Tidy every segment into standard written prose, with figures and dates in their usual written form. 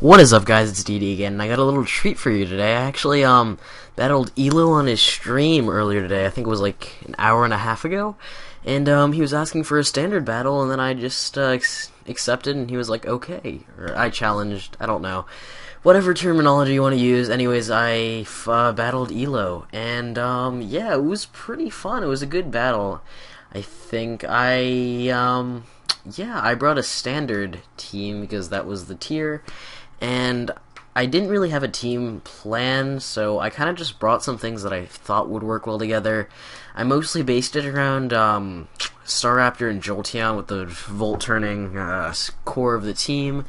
What is up, guys? It's DD again, and I got a little treat for you today. I actually battled Elo on his stream earlier today. I think it was like an hour and a half ago, and he was asking for a standard battle, and then I just accepted, and he was like, okay, or I challenged. I don't know, whatever terminology you want to use. Anyways, I battled Elo, and yeah, it was pretty fun. It was a good battle. I think yeah, I brought a standard team because that was the tier. And I didn't really have a team plan, so I kind of just brought some things that I thought would work well together. I mostly based it around Staraptor and Jolteon with the volt-turning core of the team.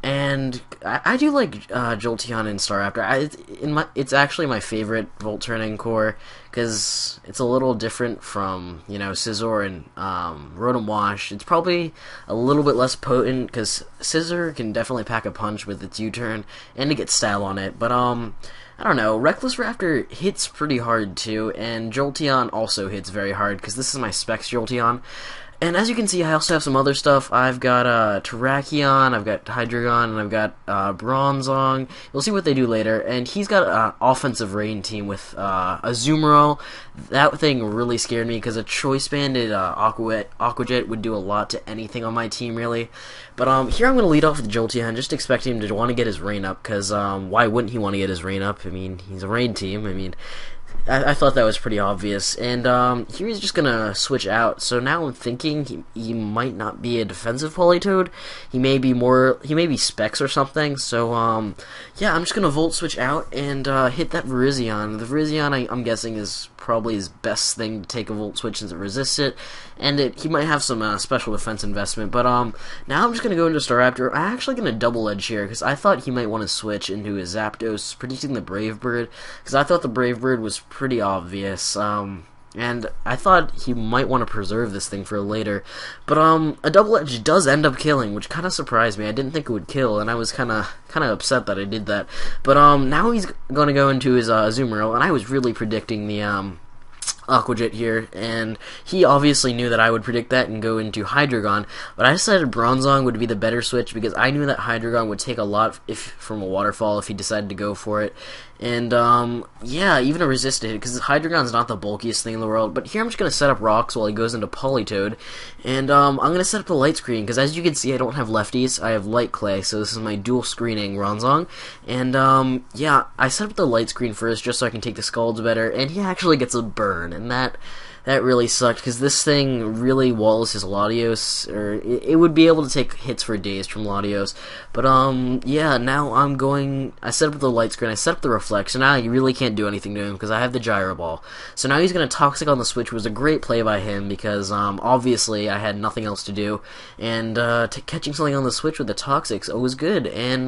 And I do like Jolteon and Staraptor. It's actually my favorite volt-turning core because it's a little different from, Scizor and Rotom Wash. It's probably a little bit less potent because Scizor can definitely pack a punch with its U-turn and to get style on it. But I don't know. Reckless Raptor hits pretty hard too, and Jolteon also hits very hard because this is my Specs Jolteon. And as you can see, I also have some other stuff. I've got Terrakion, I've got Hydreigon, and I've got Bronzong. You'll see what they do later. And he's got an offensive rain team with Azumarill. That thing really scared me because a choice-banded Aquajet would do a lot to anything on my team, really. But here I'm going to lead off with Jolteon, just expecting him to want to get his rain up, because why wouldn't he want to get his rain up? I mean, he's a rain team. I mean, I thought that was pretty obvious, and here he's just gonna switch out. So now I'm thinking he might not be a defensive Politoed. He may be Specs or something. So yeah, I'm just gonna Volt Switch out and hit that Virizion. The Virizion, I'm guessing, is probably his best thing to take a Volt Switch since it resists it, and he might have some special defense investment. But now I'm just gonna go into Staraptor. I'm actually gonna double edge here because I thought he might want to switch into his Zapdos, predicting the Brave Bird, because I thought the Brave Bird was pretty obvious, and I thought he might want to preserve this thing for later, but a double edge does end up killing, which kind of surprised me. I didn't think it would kill, and I was kind of upset that I did that. But now he's going to go into his Azumarill, and I was really predicting the Aquajet here, and he obviously knew that I would predict that and go into Hydreigon, but I decided Bronzong would be the better switch because I knew that Hydreigon would take a lot from a waterfall if he decided to go for it. And yeah, even a resisted hit, because Hydreigon's not the bulkiest thing in the world. But here I'm just going to set up rocks while he goes into Politoed, and I'm going to set up the light screen, because as you can see, I don't have lefties, I have light clay, so this is my dual screening Bronzong. And yeah, I set up the light screen first just so I can take the Scalds better, and he actually gets a burn, and that really sucked, because this thing really walls his Latios, or it would be able to take hits for days from Latios. But yeah, now I set up the light screen, I set up the Reflect, so now you really can't do anything to him because I have the Gyro Ball. So now he's going to Toxic on the switch, which was a great play by him because obviously I had nothing else to do, and catching something on the switch with the Toxics was good. And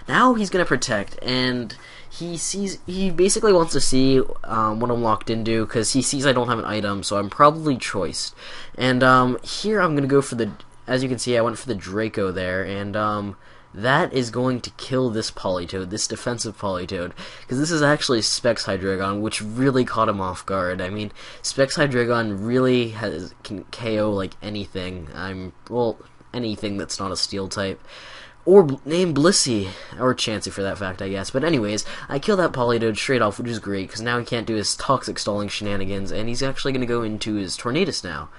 now he's going to Protect, and he basically wants to see what I'm locked into, because he sees I don't have an item, so I'm probably choiced. And here I'm going to go for as you can see, I went for the Draco there, and that is going to kill this Politoed, this defensive Politoed, because this is actually Specs Hydreigon, which really caught him off guard. I mean, Specs Hydreigon really can KO like anything. Anything that's not a Steel type. Or name Blissey, or Chansey for that fact, I guess. But anyways, I kill that Politoed straight off, which is great, because now he can't do his Toxic stalling shenanigans, and he's actually going to go into his Tornadus now.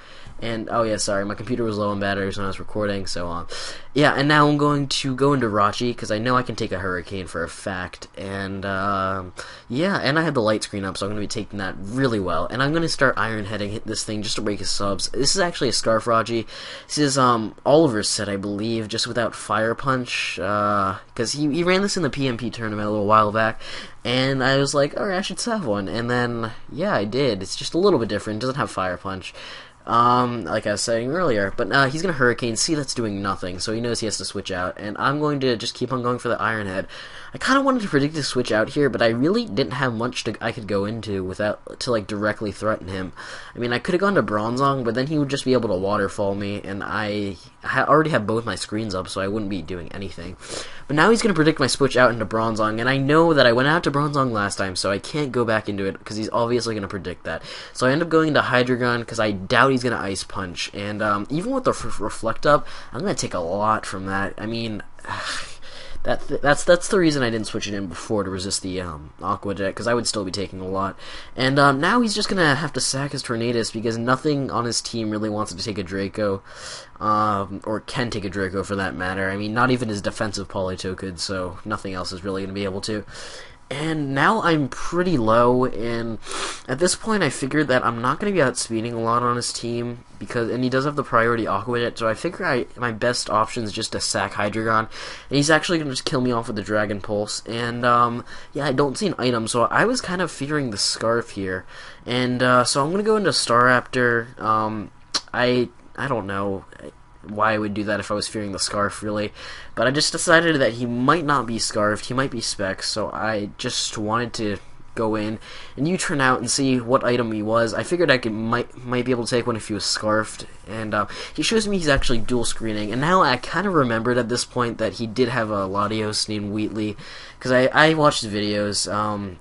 And, oh yeah, sorry, my computer was low on batteries when I was recording, so, yeah, and now I'm going to go into Rachi, because I know I can take a Hurricane for a fact, and, yeah, and I have the light screen up, so I'm going to be taking that really well, and I'm going to start Iron Heading, hit this thing just to break his subs. This is actually a Scarf Rachi. This is, Oliver's set, I believe, just without Fire Punch, because he ran this in the PMP tournament a little while back, and I was like, alright, I should have one, and then, yeah, I did. It's just a little bit different, it doesn't have Fire Punch. Like I was saying earlier, but he's gonna Hurricane, see that's doing nothing, so he knows he has to switch out, and I'm going to just keep on going for the Iron Head. I kind of wanted to predict a switch out here, but I really didn't have much I could go into to like directly threaten him. I mean, I could have gone to Bronzong, but then he would just be able to waterfall me, and I already have both my screens up, so I wouldn't be doing anything. But now he's going to predict my switch out into Bronzong, and I know that I went out to Bronzong last time, so I can't go back into it, because he's obviously going to predict that. So I end up going into Hydreigon, because I doubt he's going to Ice Punch, and even with the Reflect up, I'm going to take a lot from that. I mean, That's the reason I didn't switch it in before to resist the Aqua Jet, because I would still be taking a lot. And now he's just gonna have to sack his Tornadus because nothing on his team really wants to take a Draco, or can take a Draco for that matter. I mean, not even his defensive Polito could, so nothing else is really gonna be able to. And now I'm pretty low, and at this point I figured that I'm not going to be outspeeding a lot on his team, and he does have the priority Aqua Jet, so I figure my best option is just to sack Hydreigon, and he's actually going to just kill me off with the Dragon Pulse, and yeah, I don't see an item, so I was kind of fearing the Scarf here, and so I'm going to go into Staraptor. I don't know why I would do that if I was fearing the Scarf, really. But I just decided that he might not be Scarfed, he might be Specs, so I just wanted to go in and U-turn out and see what item he was. I figured I might be able to take one if he was Scarfed, and he shows me he's actually dual screening, and now I kind of remembered at this point that he did have a Latios named Wheatley, because I watched his videos,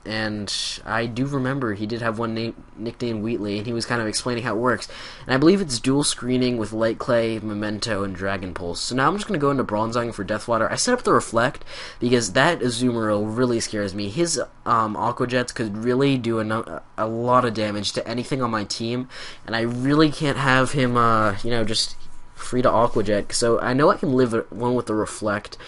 and I do remember he did have one nicknamed Wheatley, and he was kind of explaining how it works, and I believe it's dual screening with Light Clay, Memento, and Dragon Pulse. So now I'm just going to go into Bronzong for Death Water. I set up the Reflect, because that Azumarill really scares me. His Aqua Jets could really do a lot of damage to anything on my team, and I really can't have him, you know, just free to Aqua Jet. So I know I can live one with the Reflect.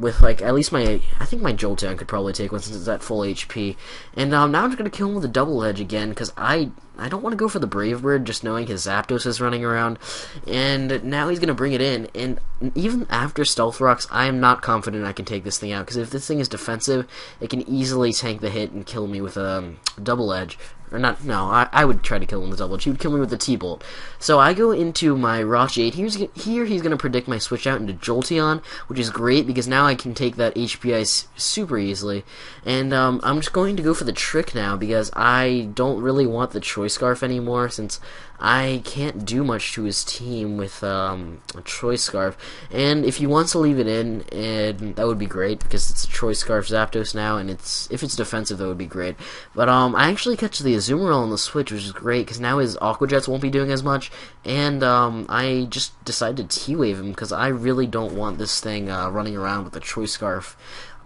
With like at least I think my Jolteon could probably take one since it's at full HP. And now I'm just gonna kill him with a Double Edge again because I don't want to go for the Brave Bird, just knowing his Zapdos is running around. And now he's gonna bring it in. And even after Stealth Rocks, I am not confident I can take this thing out because if this thing is defensive, it can easily tank the hit and kill me with a Double Edge. Or not, no, I would try to kill him with Double Edge. He would kill me with the T-Bolt. So I go into my Rock Jade. Here he's going to predict my switch out into Jolteon, which is great because now I can take that HPI super easily. And I'm just going to go for the Trick now because I don't really want the Choice Scarf anymore since I can't do much to his team with a Choice Scarf. And if he wants to leave it in, and that would be great because it's a Choice Scarf Zapdos now, and if it's defensive, that would be great. But I actually catch the Azumarill on the switch, which is great because now his Aqua Jets won't be doing as much. And I just decided to T-Wave him because I really don't want this thing running around with the Choice Scarf.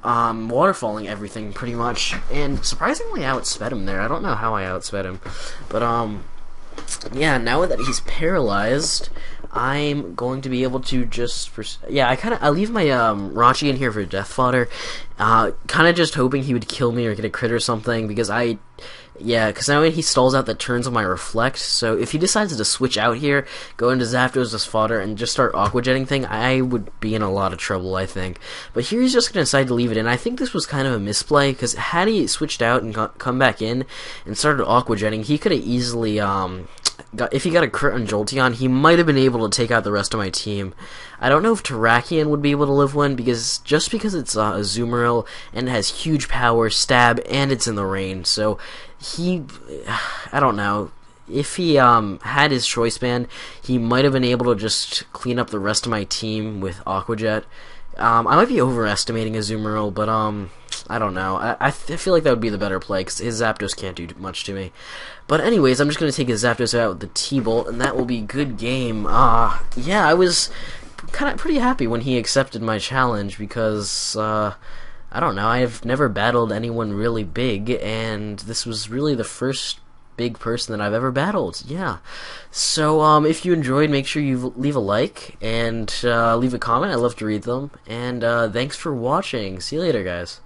Waterfalling everything pretty much, and surprisingly I outsped him there. I don't know how I outsped him, but yeah, now that he's paralyzed, I'm going to be able to just I leave my Rachi in here for Death Fodder, kind of just hoping he would kill me or get a crit or something because because now he stalls out the turns on my Reflect, so if he decides to switch out here, go into Zapdos as fodder, and just start Aqua Jetting thing, I would be in a lot of trouble, I think. But here he's just going to decide to leave it in. I think this was kind of a misplay, because had he switched out and come back in and started Aqua Jetting, he could have easily, if he got a crit on Jolteon, he might have been able to take out the rest of my team. I don't know if Terrakion would be able to live one, because it's a Azumarill, and it has huge power, stab, and it's in the rain, so I don't know. If he had his Choice Band, he might have been able to just clean up the rest of my team with Aqua Jet. I might be overestimating Azumarill, but I don't know. I feel like that would be the better play, because his Zapdos can't do much to me. But anyways, I'm just going to take his Zapdos out with the T-Bolt, and that will be good game. Yeah, I was kind of pretty happy when he accepted my challenge, because I don't know, I've never battled anyone really big, and this was really the first big person that I've ever battled. Yeah. So, if you enjoyed, make sure you leave a like, and leave a comment. I love to read them. And thanks for watching. See you later, guys.